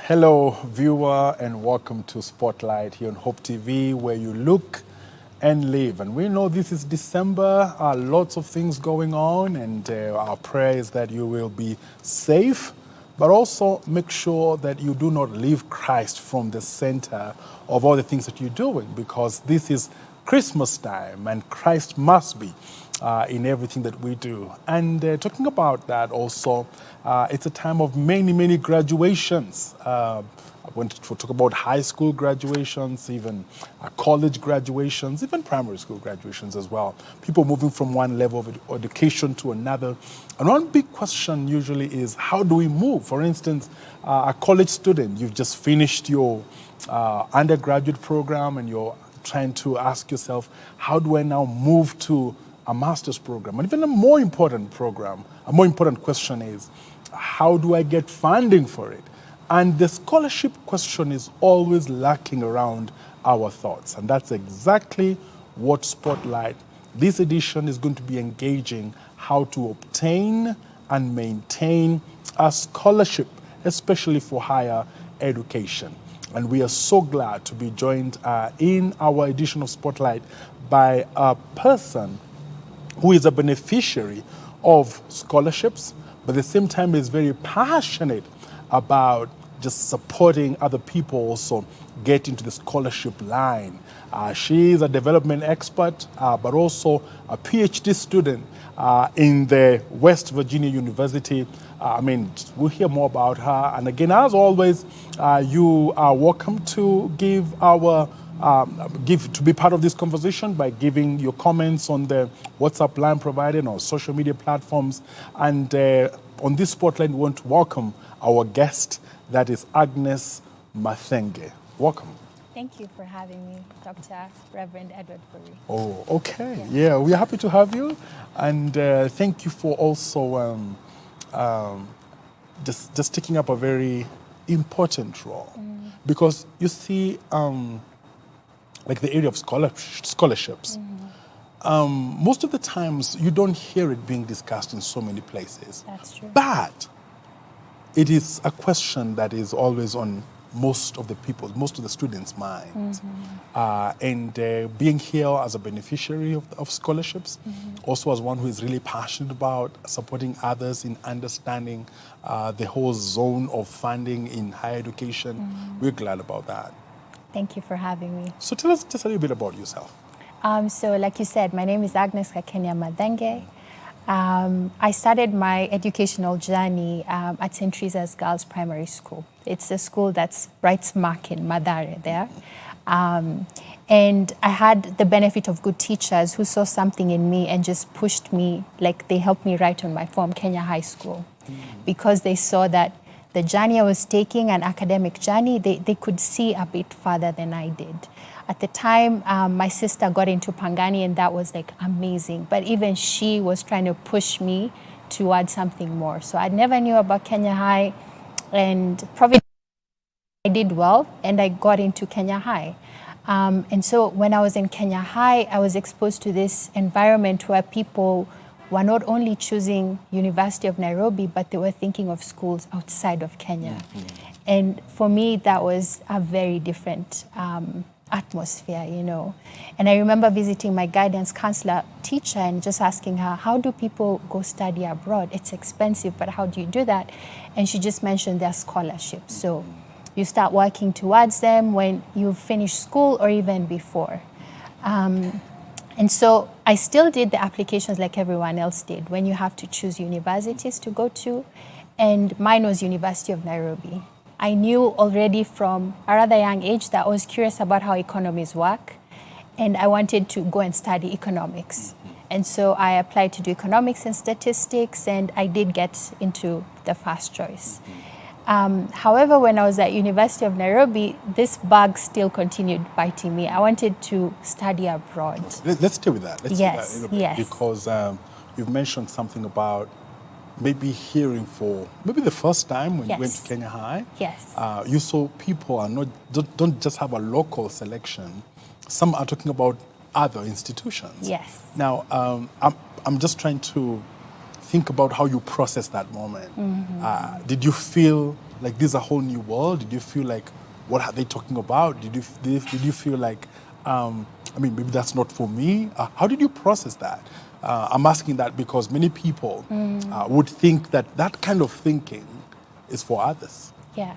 Hello, viewer, and welcome to Spotlight here on Hope TV, where you look and live. And we know this is December, lots of things going on, and our prayer is that you will be safe, but also make sure that you do not leave Christ from the center of all the things that you're doing, because this is Christmas time, and Christ must be in everything that we do. And talking about that also, it's a time of many graduations. I want to talk about high school graduations, even college graduations, even primary school graduations as well. People moving from one level of education to another. And one big question usually is, how do we move? For instance, a college student, you've just finished your undergraduate program and you're trying to ask yourself, how do I now move to a master's program? And even a more important question is, how do I get funding for it? And the scholarship question is always lacking around our thoughts. And that's exactly what Spotlight, this edition, is going to be engaging, how to obtain and maintain a scholarship, especially for higher education. And we are so glad to be joined in our edition of Spotlight by a person who is a beneficiary of scholarships, but at the same time is very passionate about just supporting other people also get into the scholarship line. She is a development expert, but also a PhD student in the West Virginia University. We'll hear more about her. And again, as always, you are welcome to to be part of this conversation by giving your comments on the WhatsApp line provided on social media platforms. And on this Spotlight, we want to welcome our guest, that is Agnes Mathenge. Welcome. Thank you for having me, Dr. Reverend Edward Furry. Oh, okay. Yeah, we're happy to have you. And thank you for also just taking up a very important role. Because you see, like the area of scholarships, most of the times you don't hear it being discussed in so many places. That's true. But it is a question that is always on most of the students' minds. And being here as a beneficiary of scholarships, also as one who is really passionate about supporting others in understanding the whole zone of funding in higher education, we're glad about that. Thank you for having me. So tell us just a little bit about yourself. So like you said, my name is Agnes Kakenya Mathenge. I started my educational journey at St. Teresa's Girls Primary School. It's a school that's right smack in Mathare there. And I had the benefit of good teachers who saw something in me and just pushed me, like they helped me write on my form, Kenya High School, because they saw that the journey I was taking, an academic journey, they could see a bit further than I did. At the time, my sister got into Pangani, and that was like amazing. But even she was trying to push me towards something more. So I never knew about Kenya High, and probably I did well, and I got into Kenya High. And so when I was in Kenya High, I was exposed to this environment where people were not only choosing University of Nairobi, but they were thinking of schools outside of Kenya. And for me, that was a very different atmosphere, you know. And I remember visiting my guidance counselor teacher and just asking her, how do people go study abroad? It's expensive, but how do you do that? And she just mentioned their scholarships. So you start working towards them when you finish school or even before. And so I still did the applications like everyone else did when you have to choose universities to go to. And mine was University of Nairobi. I knew already from a rather young age that I was curious about how economies work, and I wanted to go and study economics. And so I applied to do economics and statistics, and I did get into the first choice. However, when I was at University of Nairobi, this bug still continued biting me. I wanted to study abroad. Let's stay with that. Let's Yes, do that a little bit, yes. because you've mentioned something about maybe hearing for maybe the first time when you went to Kenya High. Yes. You saw people are don't just have a local selection. Some are talking about other institutions. Yes. Now, I'm just trying to think about how you process that moment. Did you feel like this is a whole new world? Did you feel like, what are they talking about? Did you feel like, I mean, maybe that's not for me? How did you process that? I'm asking that because many people would think that that kind of thinking is for others. Yeah.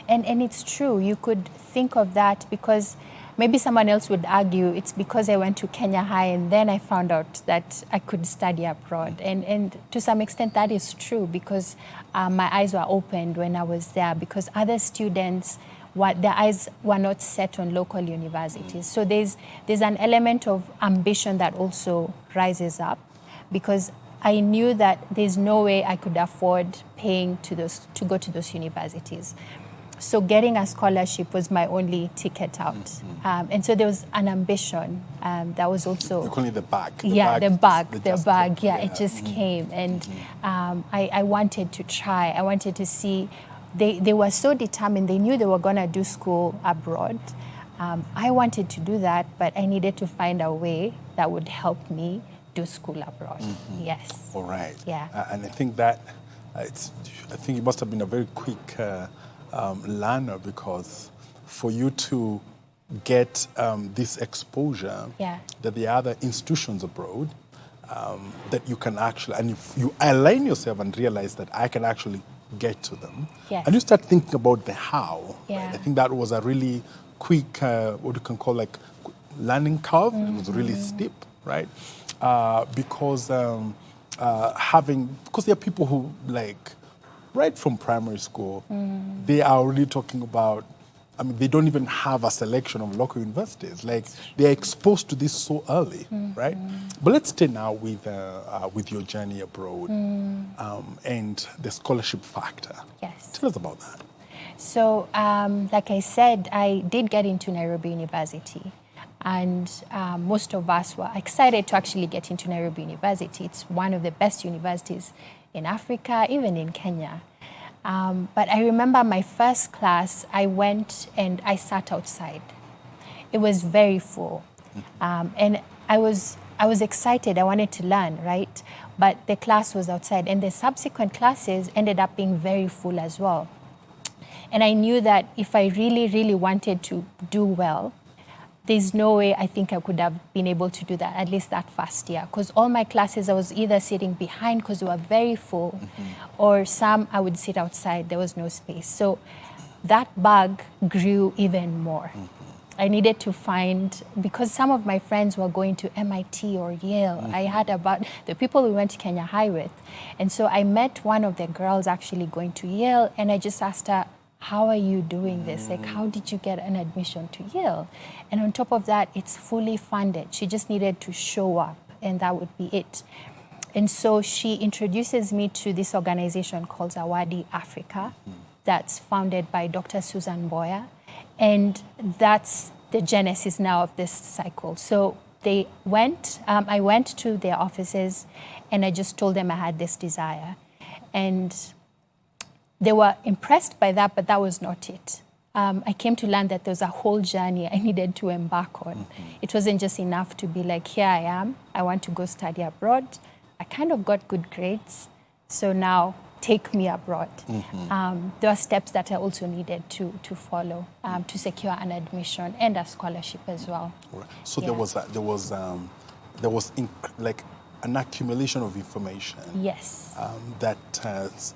And it's true. You could think of that because maybe someone else would argue it's because I went to Kenya High and then I found out that I could study abroad. And to some extent that is true because my eyes were opened when I was there because other students, their eyes were not set on local universities. So there's an element of ambition that also rises up because I knew that there's no way I could afford paying to go to those universities. So getting a scholarship was my only ticket out. And so there was an ambition that was also... You're calling it the bag. The bag. Yeah, it just came. And I wanted to try. I wanted to see... They were so determined. They knew they were going to do school abroad. I wanted to do that, but I needed to find a way that would help me do school abroad. Yes. All right. Yeah. And I think that I think it must have been a very quick learner because for you to get this exposure that the other institutions abroad that you can actually, and if you align yourself and realize that I can actually get to them, and you start thinking about the how. Right? I think that was a really quick, what you can call like learning curve. It was really steep, right? Because there are people who like right from primary school, they are already talking about, I mean, they don't even have a selection of local universities. Like, they're exposed to this so early, right? But let's stay now with your journey abroad and the scholarship factor. Yes. Tell us about that. So, like I said, I did get into Nairobi University. And most of us were excited to actually get into Nairobi University. It's one of the best universities in Africa, even in Kenya. But I remember my first class, I went and I sat outside. It was very full. And I was excited, I wanted to learn, right? But the class was outside. And the subsequent classes ended up being very full as well. And I knew that if I really, really wanted to do well, there's no way I think I could have been able to do that, at least that first year. Because all my classes, I was either sitting behind because they were very full, or some I would sit outside, there was no space. So that bug grew even more. I needed to find, because some of my friends were going to MIT or Yale. I heard about the people we went to Kenya High with. And so I met one of the girls actually going to Yale, and I just asked her, how are you doing this? Like, how did you get an admission to Yale? And on top of that, it's fully funded. She just needed to show up, and that would be it. And so she introduces me to this organization called Zawadi Africa that's founded by Dr. Susan Boya. And that's the genesis now of this cycle. So they went, I went to their offices, and I just told them I had this desire. And they were impressed by that, but that was not it. I came to learn that there was a whole journey I needed to embark on. It wasn't just enough to be like, here I am, I want to go study abroad. I kind of got good grades, so now take me abroad. There were steps that I also needed to follow to secure an admission and a scholarship as well. Right. So there was like an accumulation of information. Yes. That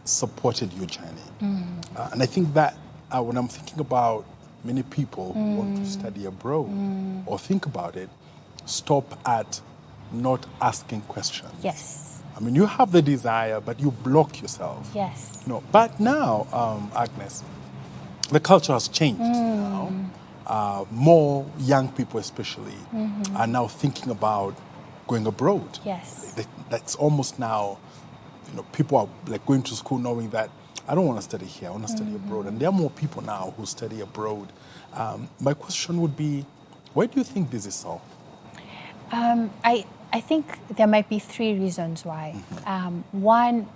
supported your journey. And I think that when I'm thinking about many people who want to study abroad or think about it, stop at not asking questions. Yes. I mean, you have the desire, but you block yourself. Yes. No, but now, Agnes, the culture has changed now. More young people especially are now thinking about going abroad. Yes. That's almost now, people are like going to school knowing that I don't want to study here, I want to study abroad. And there are more people now who study abroad. My question would be, why do you think this is so? I think there might be three reasons why. One,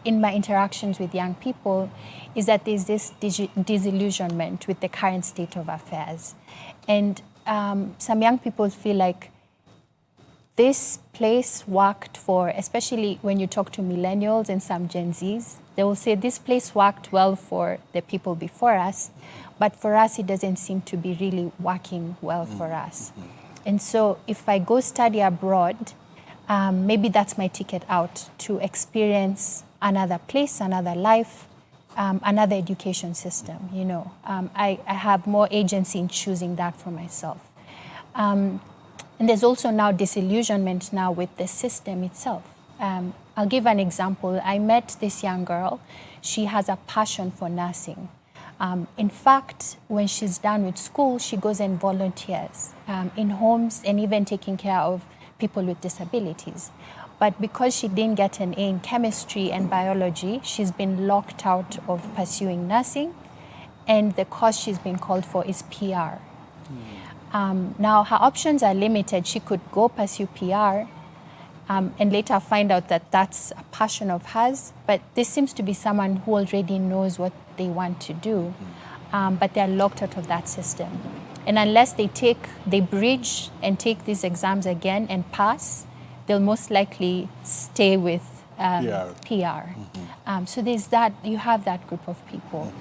in my interactions with young people, is that there's this disillusionment with the current state of affairs. And some young people feel like this place worked for, especially when you talk to millennials and some Gen Zs, they will say this place worked well for the people before us, but for us, it doesn't seem to be really working well for us. And so if I go study abroad, maybe that's my ticket out to experience another place, another life, another education system, you know. I have more agency in choosing that for myself. And there's also now disillusionment now with the system itself. I'll give an example. I met this young girl. She has a passion for nursing. In fact, when she's done with school, she goes and volunteers in homes and even taking care of people with disabilities. But because she didn't get an A in chemistry and biology, she's been locked out of pursuing nursing, and the course she's been called for is PR. Now, her options are limited. She could go pursue PR and later find out that that's a passion of hers, but this seems to be someone who already knows what they want to do, but they're locked out of that system. And unless they bridge and take these exams again and pass, they'll most likely stay with PR. So there's that, you have that group of people.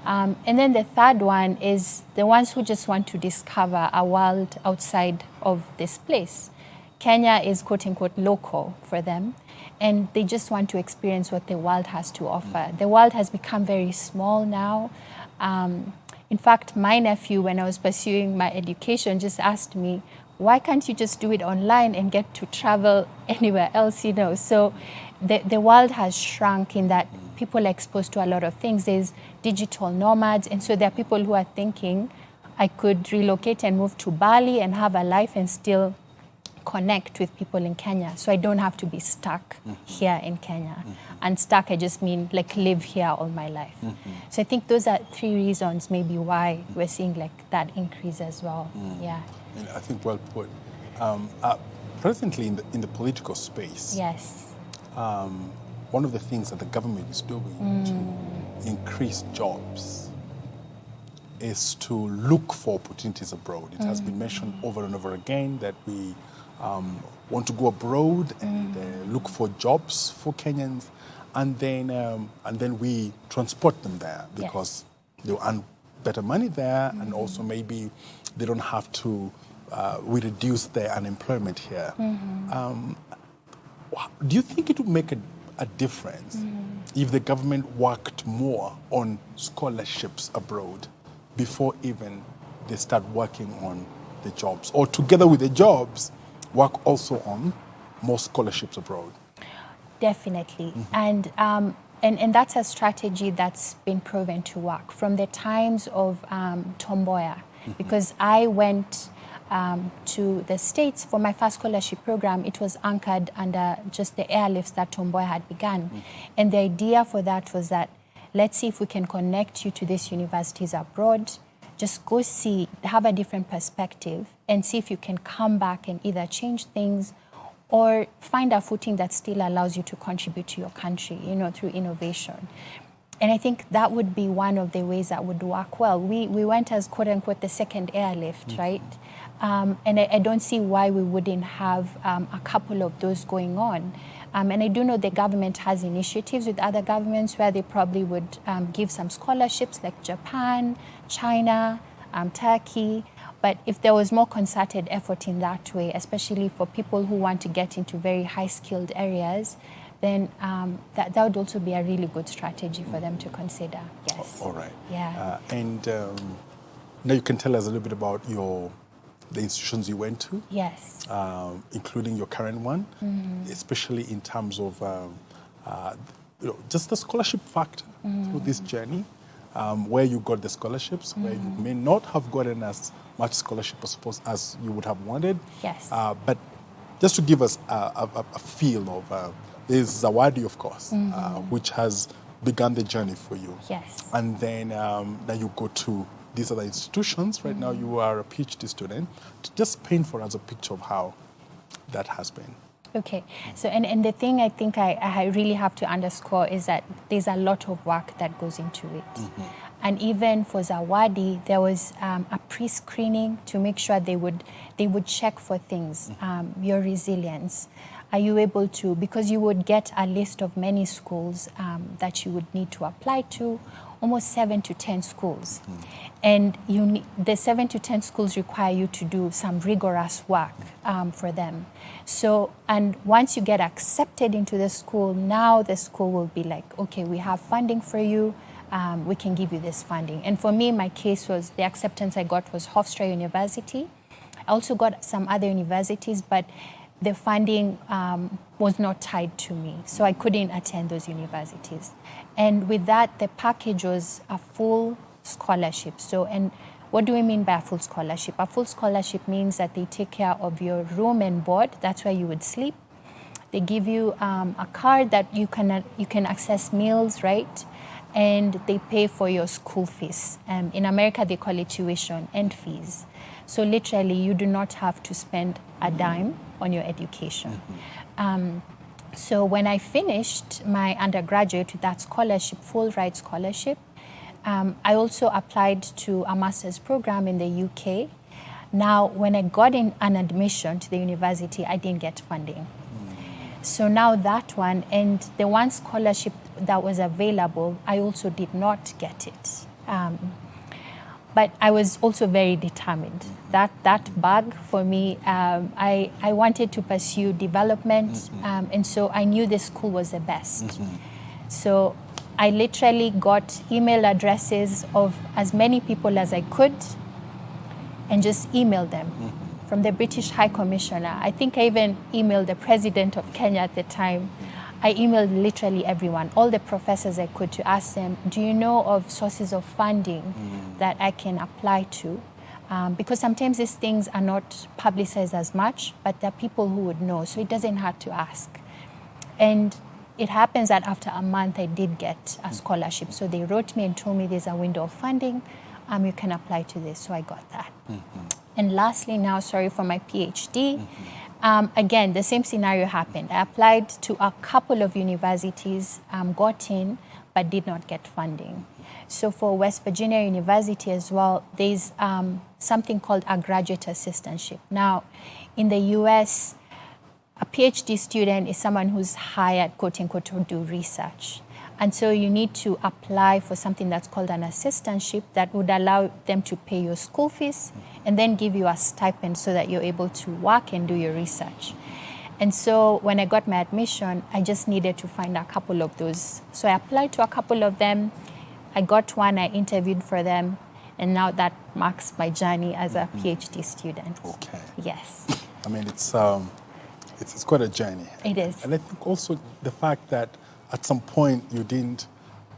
And then the third one is the ones who just want to discover a world outside of this place. Kenya is quote unquote local for them, and they just want to experience what the world has to offer. The world has become very small now. In fact, my nephew, when I was pursuing my education, just asked me, why can't you just do it online and get to travel anywhere else, you know? So the world has shrunk in that people are exposed to a lot of things. There's digital nomads, and so there are people who are thinking, I could relocate and move to Bali and have a life and still connect with people in Kenya. So I don't have to be stuck here in Kenya. And stuck, I just mean like live here all my life. So I think those are three reasons maybe why we're seeing like that increase as well. Yeah. And I think well put. Presently in the political space, Yes. one of the things that the government is doing to increase jobs is to look for opportunities abroad. It has been mentioned over and over again that we want to go abroad and look for jobs for Kenyans, and then we transport them there because they earn better money there, and also maybe they don't have to. We reduce their unemployment here. Do you think it would make a difference if the government worked more on scholarships abroad before even they start working on the jobs, or together with the jobs, work also on more scholarships abroad? Definitely. And that's a strategy that's been proven to work from the times of Tom Mboya, because I went to the States for my first scholarship program. It was anchored under just the airlifts that Tom Mboya had begun. And the idea for that was that let's see if we can connect you to these universities abroad. Just go see, have a different perspective, and see if you can come back and either change things or find a footing that still allows you to contribute to your country, you know, through innovation. And I think that would be one of the ways that would work well. We went as quote unquote the second airlift, right? And I don't see why we wouldn't have a couple of those going on. And I do know the government has initiatives with other governments where they probably would give some scholarships like Japan, China, Turkey. But if there was more concerted effort in that way, especially for people who want to get into very high-skilled areas, then that would also be a really good strategy for them to consider. Yes. All right. Yeah. And now you can tell us a little bit about the institutions you went to. Yes. Including your current one, especially in terms of just the scholarship factor through this journey, where you got the scholarships, where you may not have gotten as much scholarship as you would have wanted. Yes. But just to give us a feel of, there's Zawadi, of course, which has begun the journey for you. Yes. And then now you go to these other institutions. Right now you are a PhD student. Just paint for us a picture of how that has been. Okay, so and the thing I think I really have to underscore is that there's a lot of work that goes into it. And even for Zawadi, there was a pre-screening to make sure they would check for things, your resilience. Are you able to, because you would get a list of many schools that you would need to apply to, almost 7 to 10 schools. And the 7 to 10 schools require you to do some rigorous work for them. So, and once you get accepted into the school, now the school will be like, okay, we have funding for you. We can give you this funding. And for me, my case was the acceptance I got was Hofstra University. I also got some other universities, but the funding was not tied to me, so I couldn't attend those universities. And with that, the package was a full scholarship. So, and what do we mean by a full scholarship? A full scholarship means that they take care of your room and board. That's where you would sleep. They give you a card that you can access meals, right? And they pay for your school fees. In America, they call it tuition and fees. So literally, you do not have to spend a dime on your education. So when I finished my undergraduate with that scholarship, full ride scholarship, I also applied to a master's program in the UK. Now, when I got in an admission to the university, I didn't get funding. So now that one, and the one scholarship that was available, I also did not get it. But I was also very determined. That bug for me, I wanted to pursue development, and so I knew the school was the best. So I literally got email addresses of as many people as I could and just emailed them. From the British High Commissioner. I think I even emailed the President of Kenya at the time. I emailed literally everyone, all the professors I could, to ask them, do you know of sources of funding that I can apply to? Because sometimes these things are not publicized as much, but there are people who would know, so it doesn't hurt to ask. And it happens that after a month, I did get a scholarship. So they wrote me and told me there's a window of funding, you can apply to this, so I got that. And lastly now, sorry, for my PhD, again, the same scenario happened. I applied to a couple of universities, got in, but did not get funding. So for West Virginia University as well, there's something called a graduate assistantship. Now, in the US, a PhD student is someone who's hired, quote unquote, to do research. And so you need to apply for something that's called an assistantship that would allow them to pay your school fees and then give you a stipend so that you're able to work and do your research. And so when I got my admission, I just needed to find a couple of those. So I applied to a couple of them. I got one, I interviewed for them, and now that marks my journey as a PhD student. Okay. Yes. I mean, it's quite a journey. It is. And I think also the fact that at some point you didn't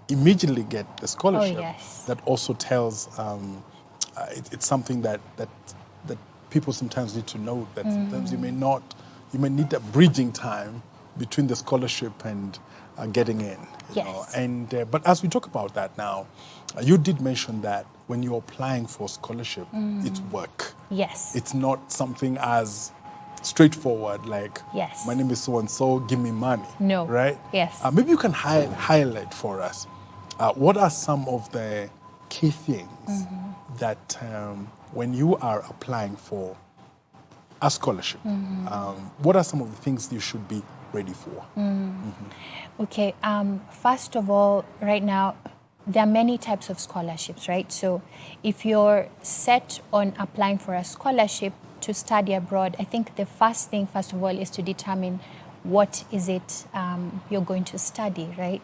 immediately get the scholarship. Oh, yes. That also tells it's something that people sometimes need to know that sometimes you may need a bridging time between the scholarship and getting in. You know? And but as we talk about that now, you did mention that when you're applying for scholarship, it's work. Yes. It's not something as straightforward, like, yes, my name is so-and-so, give me money. No. Right? Yes. Maybe you can highlight for us, what are some of the key things that when you are applying for a scholarship, what are some of the things you should be ready for? Okay, first of all, right now, there are many types of scholarships, right? So if you're set on applying for a scholarship to study abroad, I think the first thing, first of all, is to determine what is it you're going to study, right?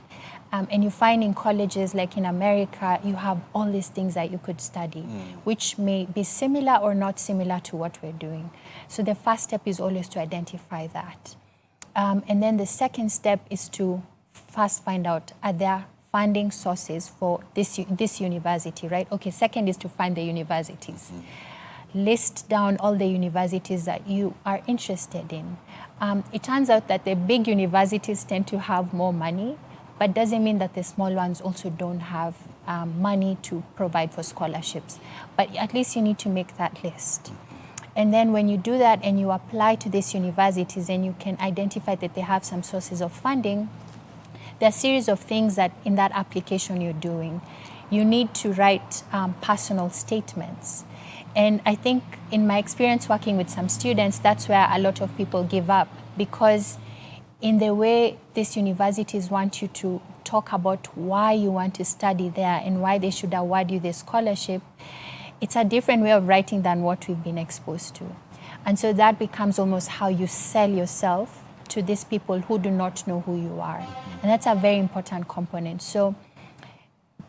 And you find in colleges like in America, you have all these things that you could study, which may be similar or not similar to what we're doing. So the first step is always to identify that. And then the second step is to first find out, are there funding sources for this university, right? Okay, second is to find the universities. List down all the universities that you are interested in. It turns out that the big universities tend to have more money, but doesn't mean that the small ones also don't have money to provide for scholarships. But at least you need to make that list. And then when you do that and you apply to these universities and you can identify that they have some sources of funding, there are a series of things that in that application you're doing. You need to write personal statements. And I think in my experience working with some students, that's where a lot of people give up, because in the way these universities want you to talk about why you want to study there and why they should award you the scholarship, it's a different way of writing than what we've been exposed to. And so that becomes almost how you sell yourself to these people who do not know who you are. And that's a very important component. So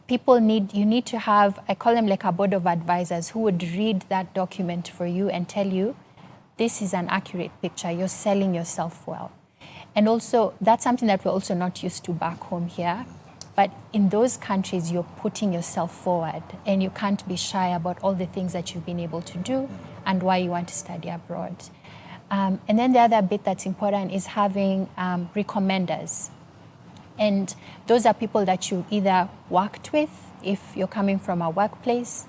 you need to have, I call them like a board of advisors who would read that document for you and tell you, this is an accurate picture, you're selling yourself well. And also, that's something that we're also not used to back home here. But in those countries, you're putting yourself forward and you can't be shy about all the things that you've been able to do and why you want to study abroad. And then the other bit that's important is having recommenders. And those are people that you either worked with if you're coming from a workplace,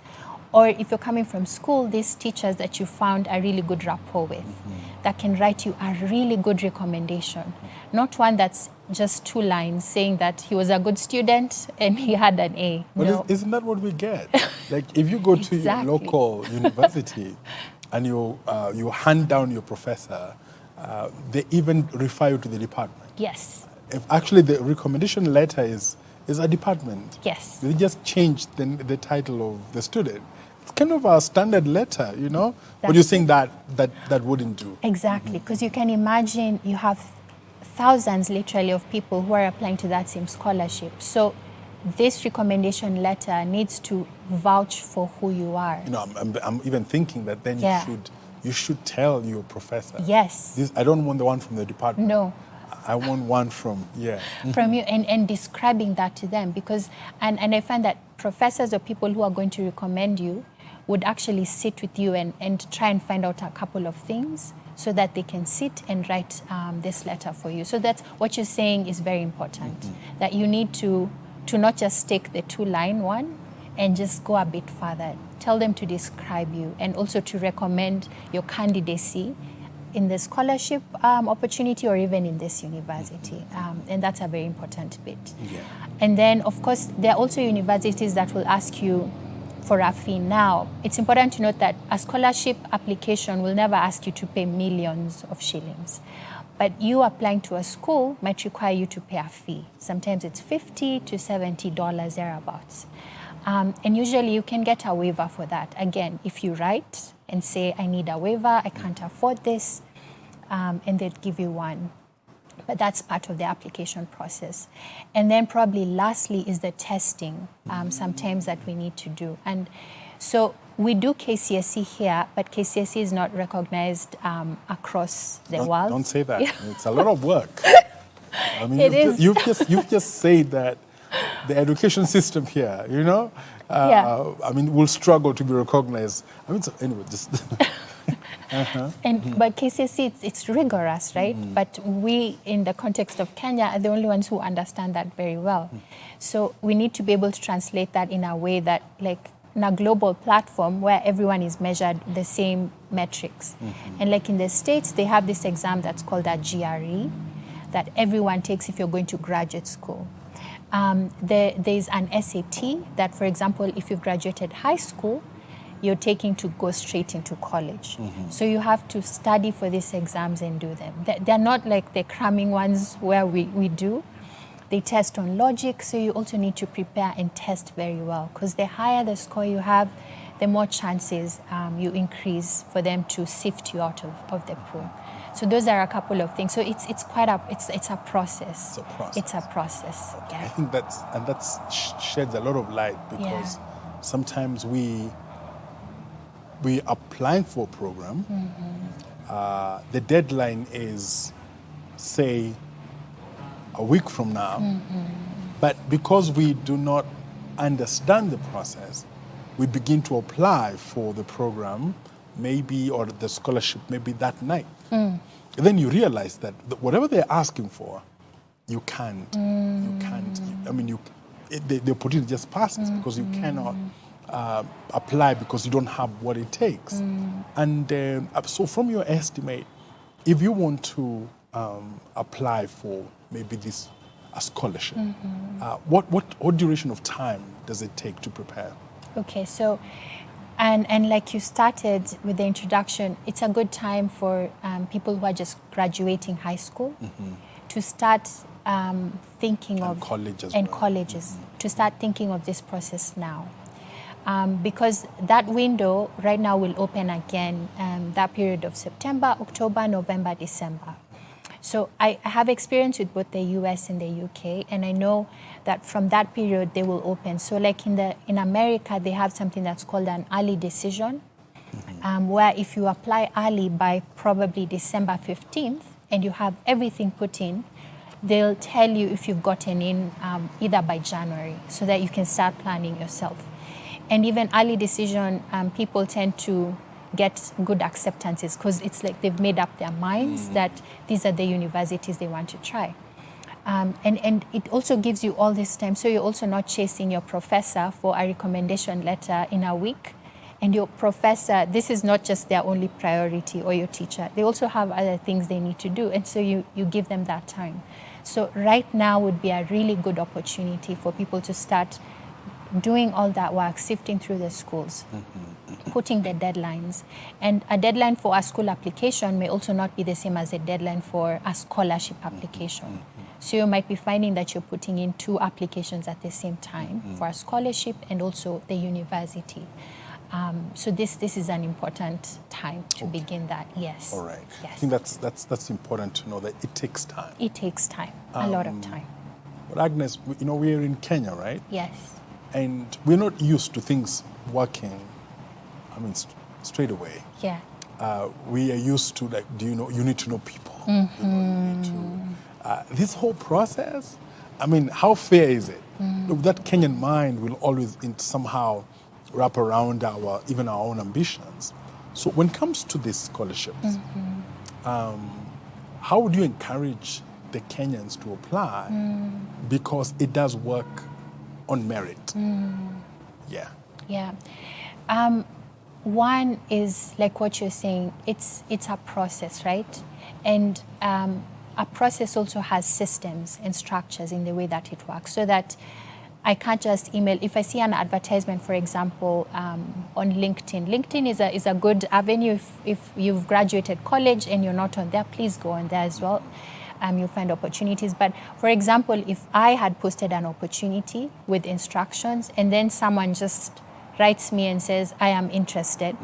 or if you're coming from school, these teachers that you found a really good rapport with, that can write you a really good recommendation. Not one that's just 2 lines saying that he was a good student and he had an A. But no. Isn't that what we get? Like if you go to your Exactly. local university and you hand down your professor, they even refer you to the department. Yes. If actually the recommendation letter is a department. Yes. They just changed the title of the student. It's kind of a standard letter, you know? But you're saying that wouldn't do. Exactly, because you can imagine you have thousands literally of people who are applying to that same scholarship. So this recommendation letter needs to vouch for who you are. You know, I'm even thinking that then you should tell your professor. Yes. I don't want the one from the department. No. I want one from From you, and describing that to them, because and I find that professors or people who are going to recommend you would actually sit with you and try and find out a couple of things so that they can sit and write this letter for you. So that's what you're saying is very important, that you need to not just take the 2-line one and just go a bit further. Tell them to describe you and also to recommend your candidacy in the scholarship opportunity or even in this university. And that's a very important bit. Yeah. And then, of course, there are also universities that will ask you for a fee. Now, it's important to note that a scholarship application will never ask you to pay millions of shillings. But you applying to a school might require you to pay a fee. Sometimes it's $50 to $70 thereabouts. And usually you can get a waiver for that. Again, if you write and say, I need a waiver, I can't afford this, and they'd give you one. But that's part of the application process. And then probably lastly is the testing, sometimes that we need to do. And so we do KCSE here, but KCSE is not recognized across the world. Don't say that. It's a lot of work. I mean, It you've just said that the education system here, you know, I mean, will struggle to be recognized. I mean, so anyway, just. But KCSE, it's rigorous, right? But we, in the context of Kenya, are the only ones who understand that very well. So we need to be able to translate that in a way that, like, in a global platform where everyone is measured the same metrics. And like in the States, they have this exam that's called a GRE that everyone takes if you're going to graduate school. There's an SAT that, for example, if you've graduated high school, you're taking to go straight into college. So you have to study for these exams and do them. They're not like the cramming ones where we do. They test on logic, so you also need to prepare and test very well, because the higher the score you have, the more chances you increase for them to sift you out of the pool. So those are a couple of things. So it's quite it's a process. It's a process. It's a process. I Yeah. think that sheds a lot of light, because sometimes we applying for a program. The deadline is, say, a week from now. But because we do not understand the process, we begin to apply for the program, maybe, or the scholarship, maybe that night. And then you realize that whatever they're asking for, you can't. You can't. I mean, the opportunity just passes because you cannot apply because you don't have what it takes. And so from your estimate, if you want to apply for maybe this a scholarship, what duration of time does it take to prepare? Okay, so, and like you started with the introduction, it's a good time for people who are just graduating high school to start thinking And of college as and well. colleges to start thinking of this process now. Because that window right now will open again, that period of September, October, November, December. So I have experience with both the US and the UK, and I know that from that period they will open. So like in America, they have something that's called an early decision, where if you apply early by probably December 15th and you have everything put in, they'll tell you if you've gotten in either by January so that you can start planning yourself. And even early decision, people tend to get good acceptances because it's like they've made up their minds that these are the universities they want to try. And it also gives you all this time. So you're also not chasing your professor for a recommendation letter in a week. And your professor, this is not just their only priority, or your teacher. They also have other things they need to do. And so you give them that time. So right now would be a really good opportunity for people to start doing all that work, sifting through the schools, putting the deadlines. And a deadline for a school application may also not be the same as a deadline for a scholarship application. So you might be finding that you're putting in 2 applications at the same time for a scholarship and also the university. So this is an important time to begin that, yes. All right. Yes. I think that's important to know that it takes time. It takes time, a lot of time. But Agnes, we're in Kenya, right? Yes. And we're not used to things working, straight away. Yeah. We are used to, like, you need to know people. You need to, this whole process, how fair is it? Look, that Kenyan mind will always somehow wrap around our own ambitions. So when it comes to these scholarships, how would you encourage the Kenyans to apply? Because it does work on merit. Yeah. Yeah. One is like what you're saying, it's a process, right? And a process also has systems and structures in the way that it works, so that I can't just email. If I see an advertisement, for example, on LinkedIn, LinkedIn is a good avenue. If you've graduated college and you're not on there, please go on there as well. You'll find opportunities. But for example, if I had posted an opportunity with instructions and then someone just writes me and says, I am interested,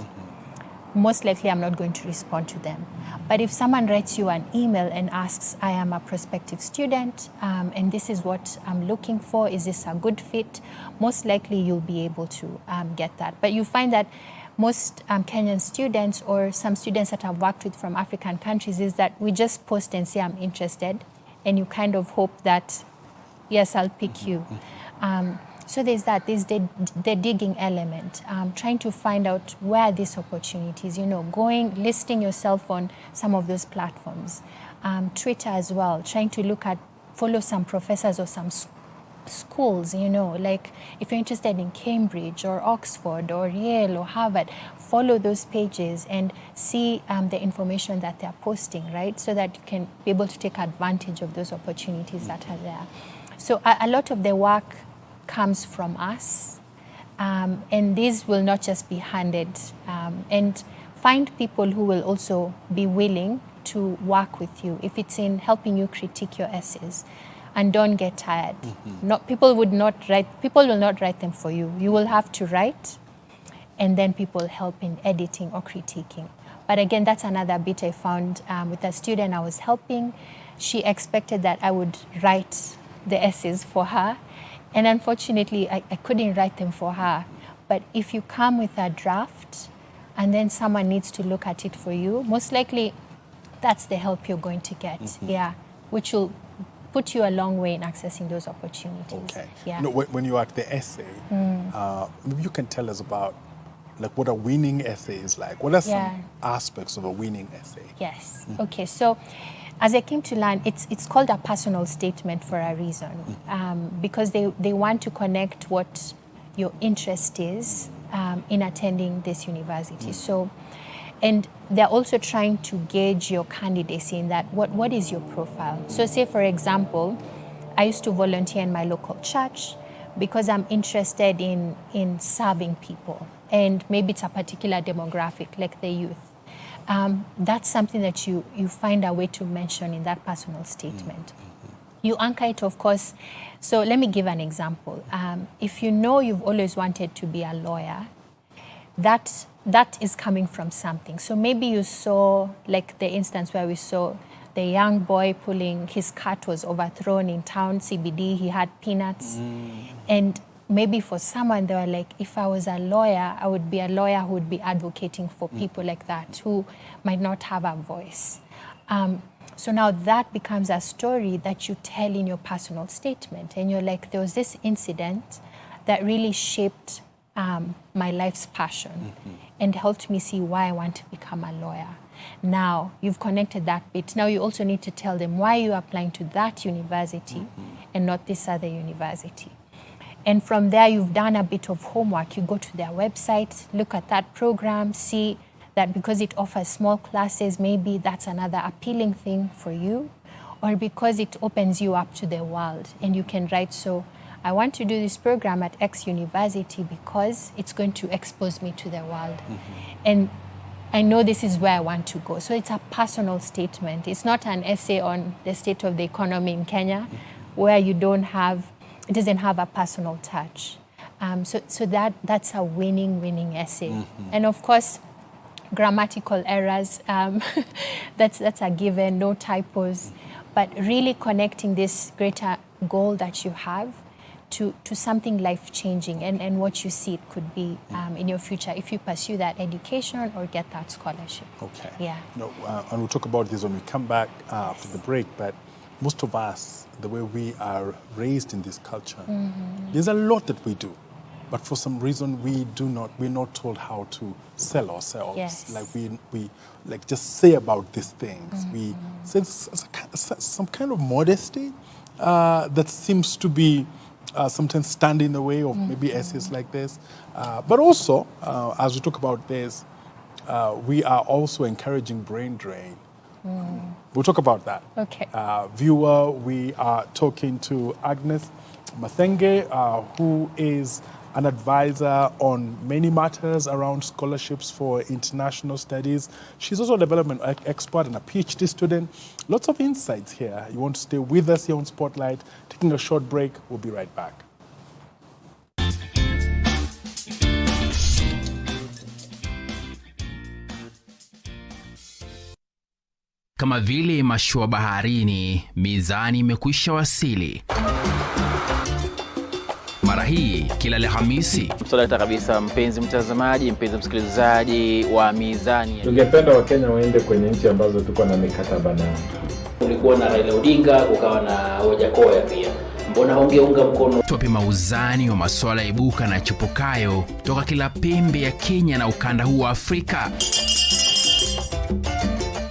most likely I'm not going to respond to them. But if someone writes you an email and asks, I am a prospective student, and this is what I'm looking for, is this a good fit? Most likely you'll be able to get that. But you find that most Kenyan students, or some students that I've worked with from African countries, is that we just post and say, I'm interested, and you kind of hope that, yes, I'll pick you. So there's the digging element, trying to find out where are these opportunities, listing yourself on some of those platforms. Twitter as well, trying to follow some professors or some schools, like if you're interested in Cambridge or Oxford or Yale or Harvard, follow those pages and see the information that they're posting, right? So that you can be able to take advantage of those opportunities that are there. So a lot of the work comes from us, and these will not just be handed, and find people who will also be willing to work with you if it's in helping you critique your essays. And don't get tired. People will not write them for you. You will have to write, and then people help in editing or critiquing. But again, that's another bit I found with a student I was helping. She expected that I would write the essays for her, and unfortunately, I couldn't write them for her. But if you come with a draft, and then someone needs to look at it for you, most likely that's the help you're going to get, which will put you a long way in accessing those opportunities. Okay. Yeah. When you are at the essay, maybe you can tell us about what a winning essay is like. What are some aspects of a winning essay? Yes. Okay. So, as I came to learn, it's called a personal statement for a reason, because they want to connect what your interest is in attending this university. So, and they're also trying to gauge your candidacy in that, what is your profile? So say, for example, I used to volunteer in my local church because I'm interested in serving people. And maybe it's a particular demographic, like the youth. That's something that you find a way to mention in that personal statement. You anchor it, of course. So let me give an example. If you know you've always wanted to be a lawyer, that is coming from something. So maybe you saw, like the instance where we saw the young boy his cart was overthrown in town, CBD, he had peanuts. And maybe for someone, they were like, if I was a lawyer, I would be a lawyer who would be advocating for people like that, who might not have a voice. So now that becomes a story that you tell in your personal statement. And you're like, there was this incident that really shaped my life's passion and helped me see why I want to become a lawyer. Now, you've connected that bit. Now you also need to tell them why you're applying to that university and not this other university. And from there, you've done a bit of homework. You go to their website, look at that program, see that because it offers small classes, maybe that's another appealing thing for you, or because it opens you up to the world. And you can write, so I want to do this program at X university because it's going to expose me to the world. And I know this is where I want to go. So it's a personal statement. It's not an essay on the state of the economy in Kenya, where it doesn't have a personal touch. So that's a winning essay. And of course, grammatical errors, that's a given, no typos, but really connecting this greater goal that you have to something life-changing and what you see it could be in your future if you pursue that education or get that scholarship. Okay. Yeah. And we'll talk about this when we come back after the break, but most of us, the way we are raised in this culture, there's a lot that we do, but for some reason we're not told how to sell ourselves. Yes. Like we like just say about these things. We say some kind of modesty that seems to be sometimes stand in the way of maybe essays like this. But also, as we talk about this, we are also encouraging brain drain. We'll talk about that. Okay. Viewer, we are talking to Agnes Mathenge, who is an advisor on many matters around scholarships for international studies. She's also a development expert and a PhD student. Lots of insights here. You want to stay with us here on Spotlight. Taking a short break. We'll be right back. Kama vile mashua baharini, mizani imekwisha wasili. Mara hii kila Alhamisi. Salata kabisa mpenzi mtazamaji, mpenzi msikilizaji wa Mizani. Tungependa Wakenya waende kwenye nchi ambazo tuko na mikataba nao. Ulikuwa na Raila Odinga, ukawa na Wajakoya pia. Mbona ungeunga mkono? Tupe mauzani wa masuala ibuka na chupukayo toka kila pembe ya Kenya na ukanda huu wa Afrika.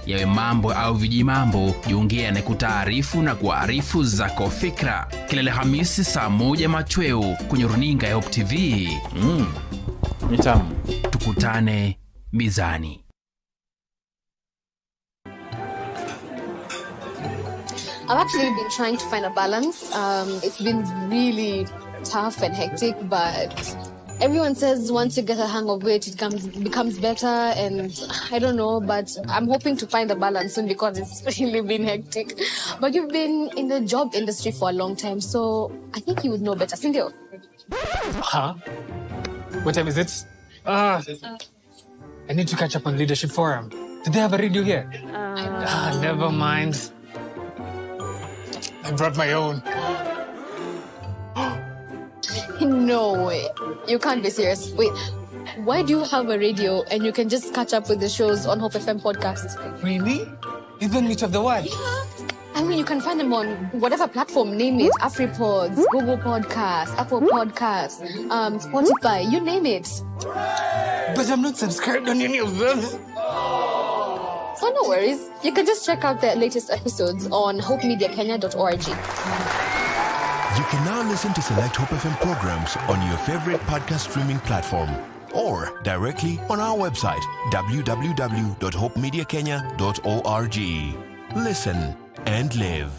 Yawe mambo au vijimambo, jiongea na kutaarifu na kuarifu zako fikra. Kila Alhamisi saa 1 machweo kwenye runinga ya Hope TV. Mitamu. Tukutane Mizani. I've actually been trying to find a balance. It's been really tough and hectic, but everyone says once you get a hang of it, it becomes better, and I don't know, but I'm hoping to find a balance soon because it's really been hectic. But you've been in the job industry for a long time, so I think you would know better. Cindy? Huh? What time is it? I need to catch up on Leadership Forum. Did they have a radio here? Never mind. I brought my own. No way. You can't be serious. Wait, why do you have a radio and you can just catch up with the shows on Hope FM podcasts? Really? Even Meet of the One? Yeah. I mean, you can find them on whatever platform, name it. AfriPods, Google Podcasts, Apple Podcasts, Spotify, you name it. But I'm not subscribed on any of them. So no worries. You can just check out the latest episodes on hopemediakenya.org. You can now listen to select Hope FM programs on your favorite podcast streaming platform or directly on our website, www.hopemediakenya.org. Listen and live.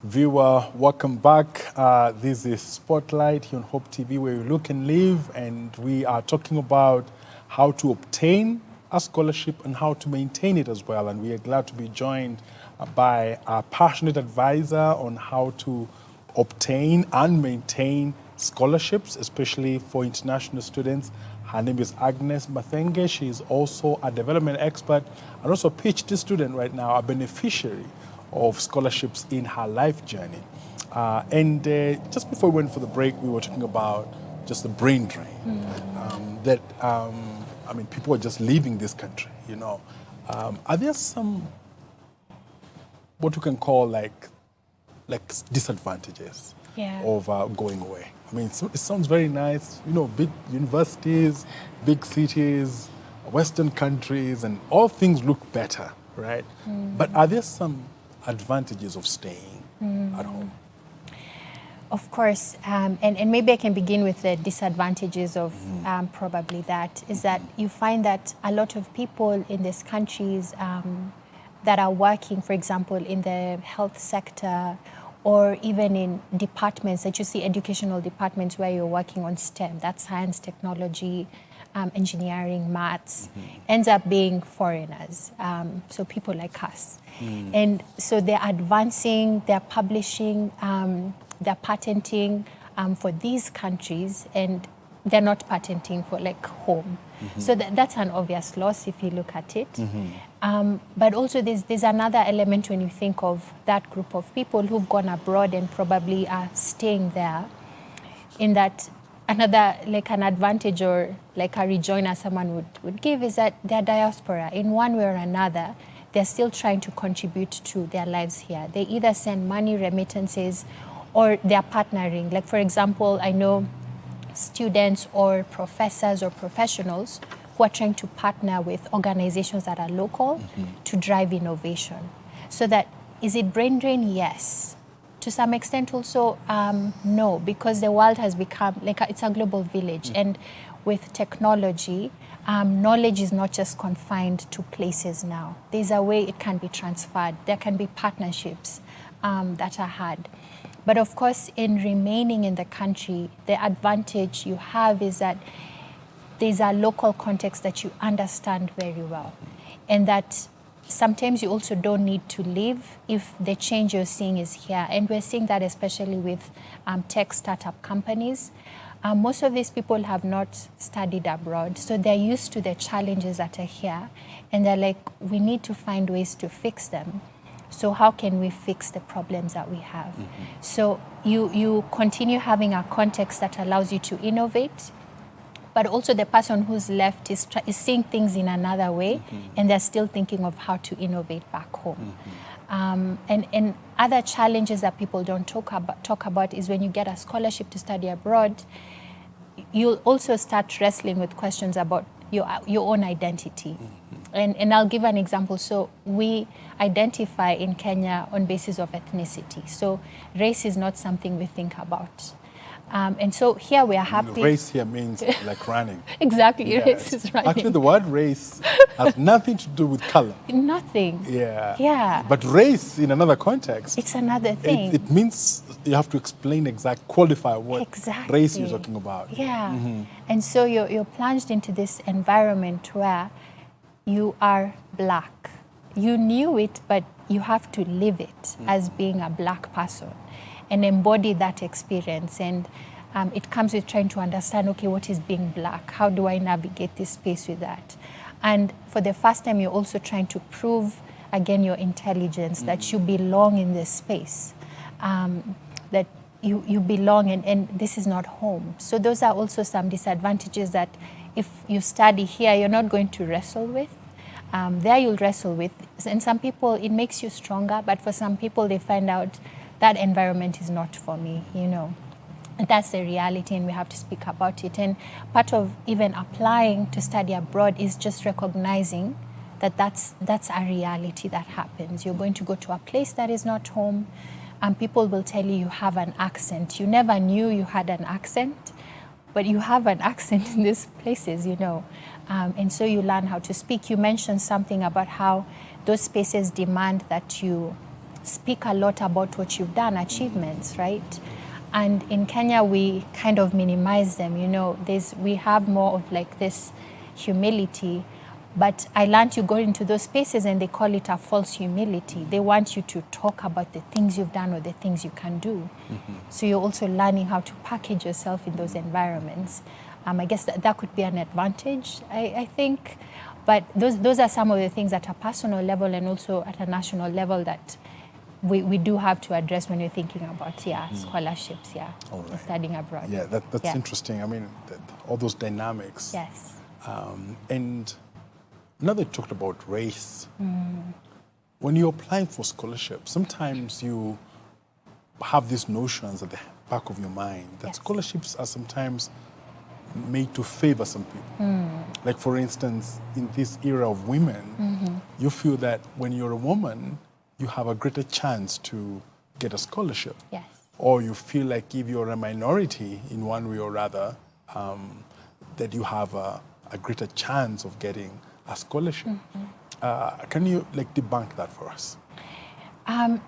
Viewer, welcome back. This is Spotlight here on Hope TV, where you look and live, and we are talking about how to obtain a scholarship and how to maintain it as well. And we are glad to be joined by a passionate advisor on how to obtain and maintain scholarships, especially for international students. Her name is Agnes Mathenge. She is also a development expert and also a PhD student right now, a beneficiary of scholarships in her life journey. Just before we went for the break, we were talking about just the brain drain. People are just leaving this country, you know. Are there some, what you can call like disadvantages of going away? I mean, it sounds very nice, you know, big universities, big cities, Western countries, and all things look better, right? But are there some advantages of staying at home? Of course, and maybe I can begin with the disadvantages of probably that, is that you find that a lot of people in these countries that are working, for example, in the health sector or even in departments that you see, educational departments where you're working on STEM, that's science, technology, engineering, maths, ends up being foreigners, so people like us. And so they're advancing, they're publishing, they're patenting for these countries, and they're not patenting for like home. So that's an obvious loss if you look at it. But also there's another element when you think of that group of people who've gone abroad and probably are staying there, in that another, like an advantage or like a rejoinder someone would give is that their diaspora, in one way or another, they're still trying to contribute to their lives here. They either send money, remittances, or they're partnering. Like, for example, I know students or professors or professionals who are trying to partner with organizations that are local to drive innovation. So that, is it brain drain? Yes. To some extent also, no, because the world has become, it's a global village. And with technology, knowledge is not just confined to places now. There's a way it can be transferred. There can be partnerships that are had. But of course, in remaining in the country, the advantage you have is that there's a local context that you understand very well. And that sometimes you also don't need to leave if the change you're seeing is here. And we're seeing that especially with tech startup companies. Most of these people have not studied abroad, so they're used to the challenges that are here. And they're like, we need to find ways to fix them. So how can we fix the problems that we have? So you continue having a context that allows you to innovate, but also the person who's left is seeing things in another way, and they're still thinking of how to innovate back home. And other challenges that people don't talk about is when you get a scholarship to study abroad, you'll also start wrestling with questions about your own identity. And I'll give an example. So we identify in Kenya on basis of ethnicity. So race is not something we think about. And so here we are happy. Race here means like running. Exactly, yes. Race is running. Actually, the word race has nothing to do with color. Nothing. Yeah. But race in another context. It's another thing. It means you have to explain qualify what race you're talking about. Yeah. And so you're plunged into this environment where you are black. You knew it, but you have to live it as being a black person and embody that experience. And it comes with trying to understand, okay, what is being black? How do I navigate this space with that? And for the first time, you're also trying to prove, again, your intelligence, that you belong in this space, that you belong, and this is not home. So those are also some disadvantages that if you study here, you're not going to wrestle with. There you'll wrestle with. And some people, it makes you stronger, but for some people, they find out that environment is not for me, you know. That's the reality, and we have to speak about it. And part of even applying to study abroad is just recognizing that that's a reality that happens. You're going to go to a place that is not home, and people will tell you have an accent. You never knew you had an accent, but you have an accent in these places, you know. And so you learn how to speak. You mentioned something about how those spaces demand that you speak a lot about what you've done, achievements, right? And in Kenya, we kind of minimize them, you know. We have more of like this humility. But I learned you go into those spaces and they call it a false humility. They want you to talk about the things you've done or the things you can do. Mm-hmm. So you're also learning how to package yourself in those environments. I guess that could be an advantage, I think. But those are some of the things at a personal level and also at a national level that we do have to address when you're thinking about, scholarships, right. Studying abroad. Yeah, that's interesting. I mean, all those dynamics. Yes. And now they talked about race. When you're applying for scholarships, sometimes you have these notions at the back of your mind that scholarships are sometimes made to favor some people. Like, for instance, in this era of women, you feel that when you're a woman, you have a greater chance to get a scholarship. Yes. Or you feel like if you're a minority in one way or other, that you have a greater chance of getting a scholarship. Can you debunk that for us?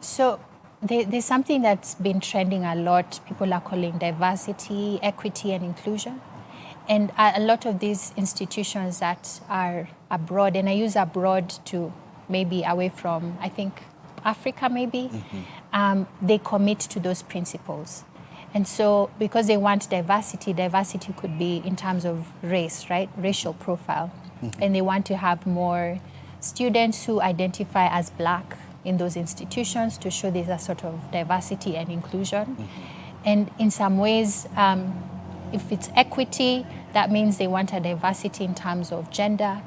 So there's something that's been trending a lot. People are calling diversity, equity, and inclusion. And a lot of these institutions that are abroad, and I use abroad to maybe away from, I think, Africa maybe, they commit to those principles. And so because they want diversity could be in terms of race, right? Racial profile. And they want to have more students who identify as Black in those institutions to show there's a sort of diversity and inclusion. And in some ways, if it's equity, that means they want a diversity in terms of gender.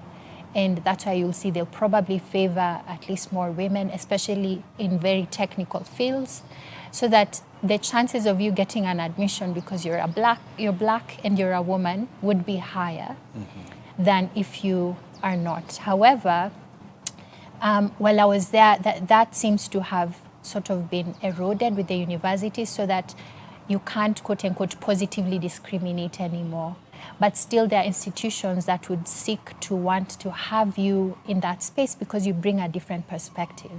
And that's why you'll see they'll probably favor at least more women, especially in very technical fields, so that the chances of you getting an admission because you're Black and you're a woman would be higher than if you are not. However, while I was there, that seems to have sort of been eroded with the universities so that you can't, quote unquote, positively discriminate anymore. But still there are institutions that would seek to want to have you in that space because you bring a different perspective.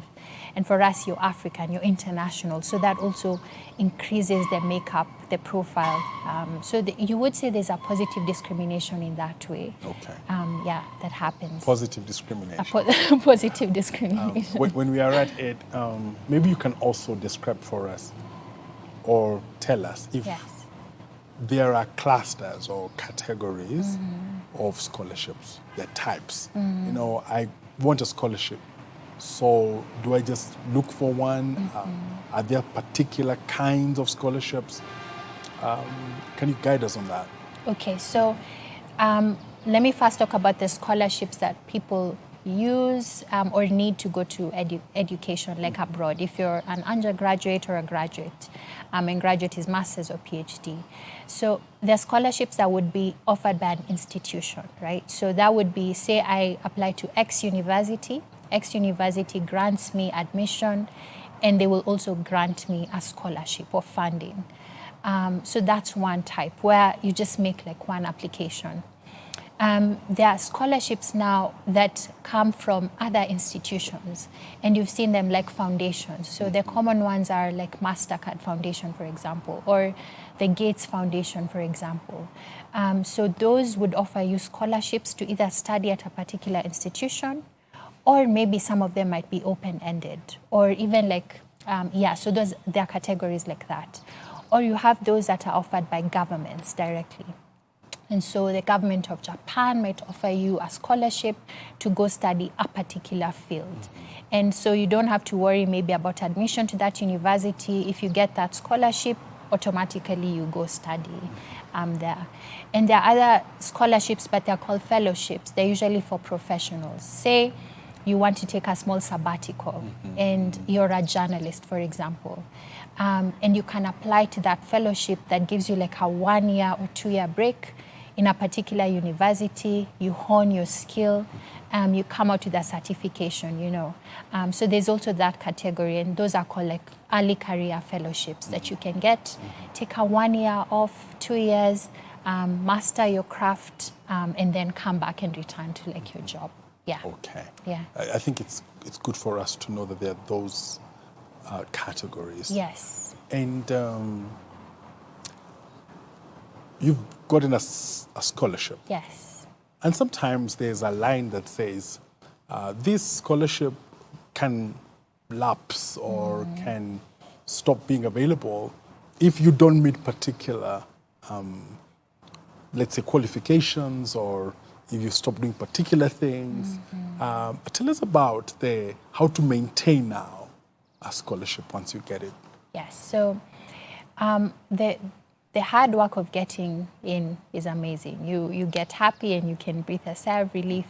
And for us, you're African, you're international, so that also increases the makeup, the profile. So you would say there's a positive discrimination in that way. Okay. That happens. Positive discrimination. Positive discrimination. When we are at it, maybe you can also describe for us or tell us if there are clusters or categories of scholarships, there are types. You know, I want a scholarship. So do I just look for one? Are there particular kinds of scholarships? Can you guide us on that? Okay, so let me first talk about the scholarships that people use or need to go to education, like abroad. If you're an undergraduate or a graduate, and graduate is master's or PhD. So there are scholarships that would be offered by an institution, right? So that would be, say I apply to X university grants me admission, and they will also grant me a scholarship or funding. So that's one type where you just make like one application. There are scholarships now that come from other institutions, and you've seen them like foundations. So the common ones are like MasterCard Foundation, for example, or the Gates Foundation, for example. So those would offer you scholarships to either study at a particular institution, or maybe some of them might be open-ended, or even like, so there are categories like that. Or you have those that are offered by governments directly. And so the government of Japan might offer you a scholarship to go study a particular field. And so you don't have to worry maybe about admission to that university. If you get that scholarship, automatically you go study there. And there are other scholarships, but they're called fellowships. They're usually for professionals. Say you want to take a small sabbatical and you're a journalist, for example, and you can apply to that fellowship that gives you like a 1 year or 2 year break in a particular university, you hone your skill, you come out with a certification, you know. So there's also that category, and those are called like early career fellowships that you can get. Take a 1 year off, 2 years, master your craft, and then come back and return to like your job. Yeah. Okay. Yeah. I think it's good for us to know that there are those categories. Yes. And you've gotten a scholarship. Yes. And sometimes there's a line that says, this scholarship can lapse or can stop being available if you don't meet particular, let's say, qualifications, or if you stop doing particular things. Tell us about how to maintain now a scholarship once you get it. Yes. So the hard work of getting in is amazing. You get happy and you can breathe a sigh of relief,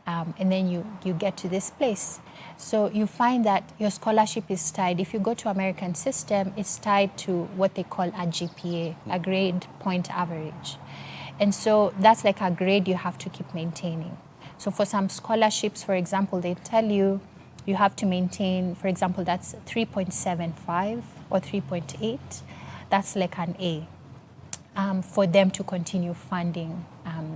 and then you get to this place. So you find that your scholarship is tied. If you go to American system, it's tied to what they call a GPA, a grade point average. And so that's like a grade you have to keep maintaining. So for some scholarships, for example, they tell you you have to maintain, for example, that's 3.75 or 3.8. That's like an A for them to continue funding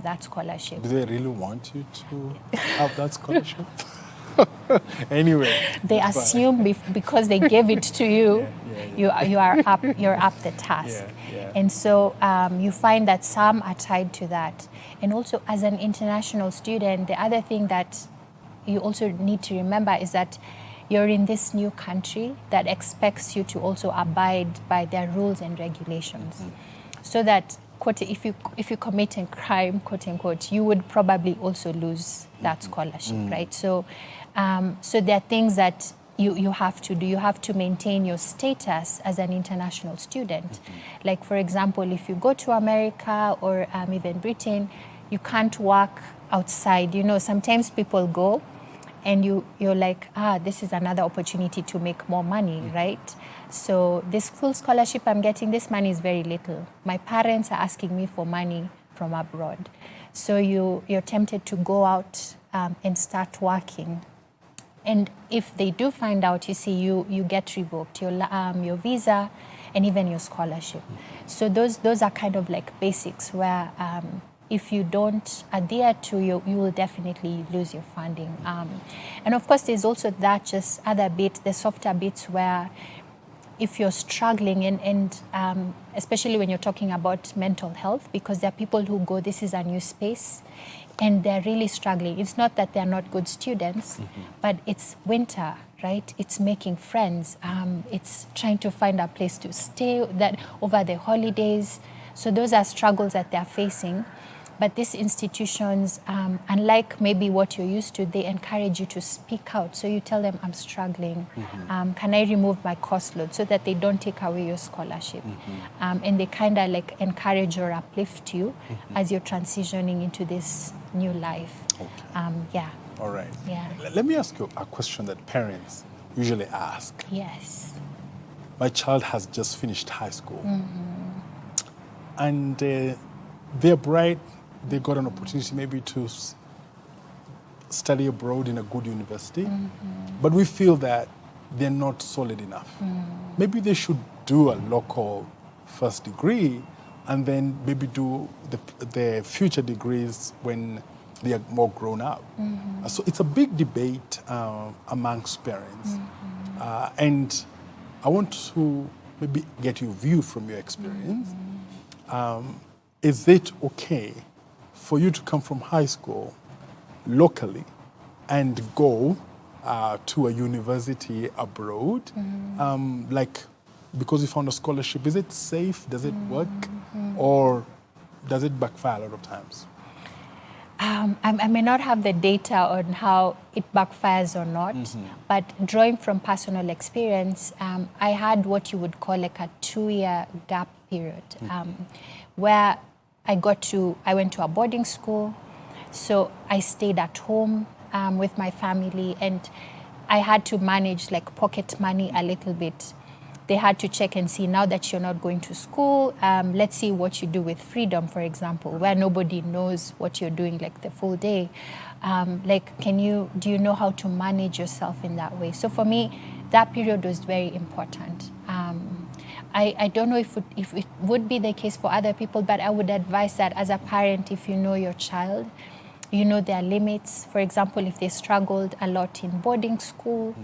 that scholarship. Do they really want you to have that scholarship? Anyway. They assume because they gave it to you, you're up the task. And so you find that some are tied to that. And also as an international student, the other thing that you also need to remember is that you're in this new country that expects you to also abide by their rules and regulations. So that, quote, if you commit a crime, quote unquote, you would probably also lose that scholarship, right? So so there are things that you have to do. You have to maintain your status as an international student. Like, for example, if you go to America or even Britain, you can't work outside. You know, sometimes people go and you're like, this is another opportunity to make more money, right? So this full scholarship I'm getting, this money is very little. My parents are asking me for money from abroad. So you're tempted to go out and start working. And if they do find out, you see, you get revoked, your visa and even your scholarship. So those are kind of like basics where if you don't adhere to, you will definitely lose your funding. And of course, there's also that just other bit, the softer bits where if you're struggling and especially when you're talking about mental health, because there are people who go, this is a new space, and they're really struggling. It's not that they're not good students, but it's winter, right? It's making friends. It's trying to find a place to stay that over the holidays. So those are struggles that they're facing. But these institutions, unlike maybe what you're used to, they encourage you to speak out. So you tell them, I'm struggling. Can I remove my course load, so that they don't take away your scholarship? And they kind of like encourage or uplift you as you're transitioning into this new life. Yeah. All right. Yeah. Let me ask you a question that parents usually ask. Yes. My child has just finished high school. And they're bright. They got an opportunity maybe to study abroad in a good university, but we feel that they're not solid enough. Maybe they should do a local first degree and then maybe do the future degrees when they are more grown up. So it's a big debate amongst parents. And I want to maybe get your view from your experience. Is it okay for you to come from high school locally and go to a university abroad? Like, because you found a scholarship, is it safe? Does it work? Or does it backfire a lot of times? I may not have the data on how it backfires or not, but drawing from personal experience, I had what you would call like a 2-year gap period, where I went to a boarding school, so I stayed at home. with my family, and I had to manage like pocket money a little bit. They had to check and see, now that you're not going to school, let's see what you do with freedom, for example, where nobody knows what you're doing like the full day. Do you know how to manage yourself in that way? So for me, that period was very important. I don't know if it would be the case for other people, but I would advise that as a parent, if you know your child, you know their limits. For example, if they struggled a lot in boarding school,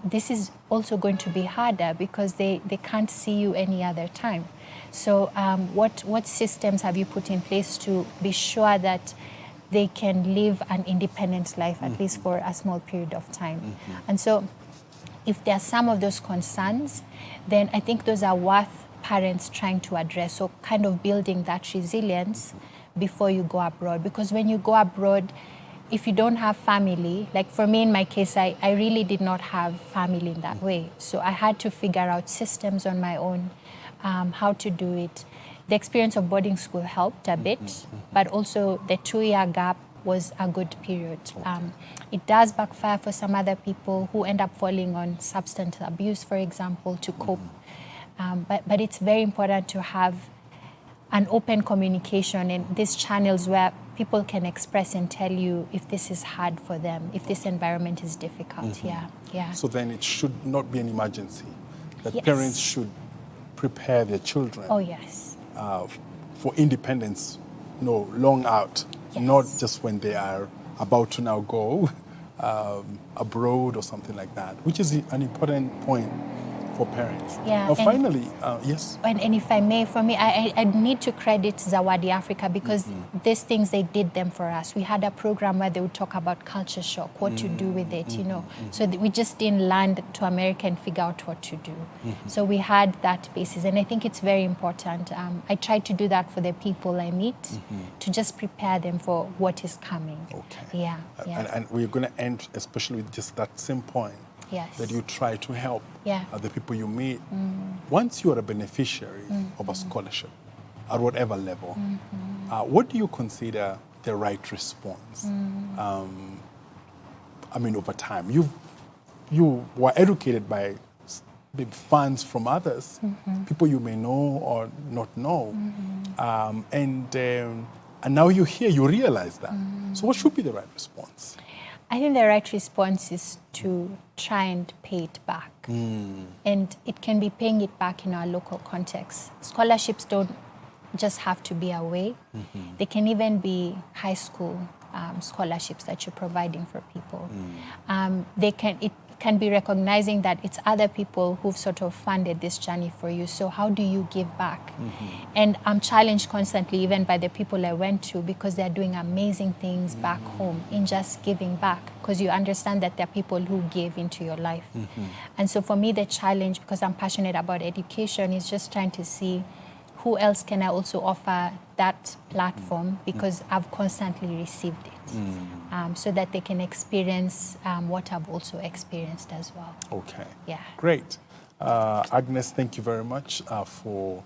this is also going to be harder because they can't see you any other time. So what systems have you put in place to be sure that they can live an independent life, at least for a small period of time? And so if there are some of those concerns, then I think those are worth parents trying to address. So kind of building that resilience before you go abroad. Because when you go abroad, if you don't have family, like for me in my case, I really did not have family in that way. So I had to figure out systems on my own, how to do it. The experience of boarding school helped a bit, but also the 2-year gap was a good period. It does backfire for some other people who end up falling on substance abuse, for example, to cope. But it's very important to have an open communication and these channels where people can express and tell you if this is hard for them, if this environment is difficult. Yeah. So then it should not be an emergency. That Yes. parents should prepare their children Oh, yes. for independence, long out, Yes. not just when they are about to now go abroad or something like that, which is an important point for parents. Yeah, Now, and- finally, yes. And if I may, for me, I need to credit Zawadi Africa because these things, they did them for us. We had a program where they would talk about culture shock, what to do with it, So we just didn't land to America and figure out what to do. So we had that basis, and I think it's very important. I try to do that for the people I meet, to just prepare them for what is coming. Okay. Yeah. And we're going to end especially with just that same point. Yes. That you try to help Yeah. the people you meet. Once you are a beneficiary of a scholarship, at whatever level, what do you consider the right response? Over time, you were educated by funds from others, people you may know or not know, and now you're here, you realize that. So what should be the right response? I think the right response is to try and pay it back. And it can be paying it back in our local context. Scholarships don't just have to be away. They can even be high school scholarships that you're providing for people. It can be recognizing that it's other people who've sort of funded this journey for you. So how do you give back? And I'm challenged constantly, even by the people I went to, because they're doing amazing things back home in just giving back, because you understand that there are people who give into your life. And so for me, the challenge, because I'm passionate about education, is just trying to see who else can I also offer that platform, because I've constantly received it, so that they can experience what I've also experienced as well. Okay. Yeah. Great. Agnes, thank you very much for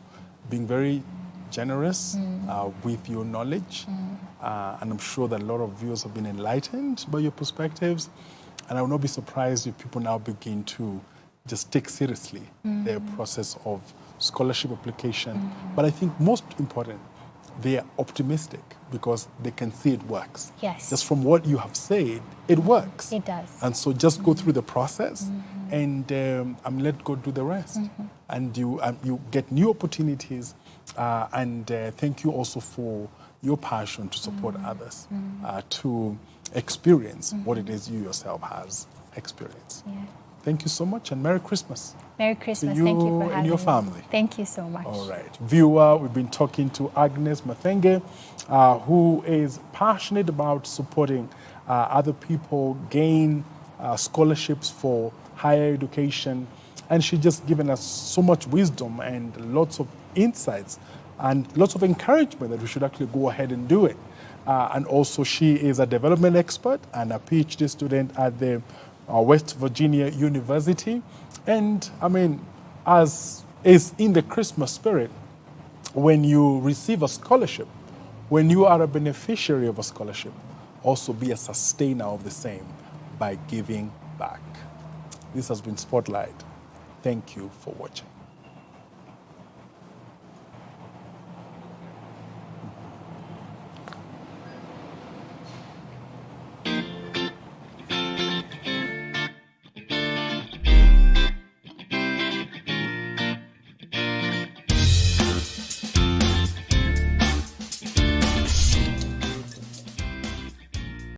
being very generous with your knowledge. And I'm sure that a lot of viewers have been enlightened by your perspectives. And I will not be surprised if people now begin to just take seriously the process of scholarship application. But I think most important, they are optimistic because they can see it works. Yes. Just from what you have said, it works. It does. And so just go through the process and let God do the rest. And you get new opportunities. And thank you also for your passion to support others to experience what it is you yourself has experienced. Yeah. Thank you so much, and Merry Christmas. Merry Christmas. To you Thank you for having and your me. family. Thank you so much. All right. Viewer, we've been talking to Agnes Mathenge, who is passionate about supporting other people gain scholarships for higher education. And she's just given us so much wisdom and lots of insights and lots of encouragement that we should actually go ahead and do it. And also, she is a development expert and a PhD student at the West Virginia University. And as is in the Christmas spirit, when you receive a scholarship, when you are a beneficiary of a scholarship, also be a sustainer of the same by giving back. This has been Spotlight. Thank you for watching.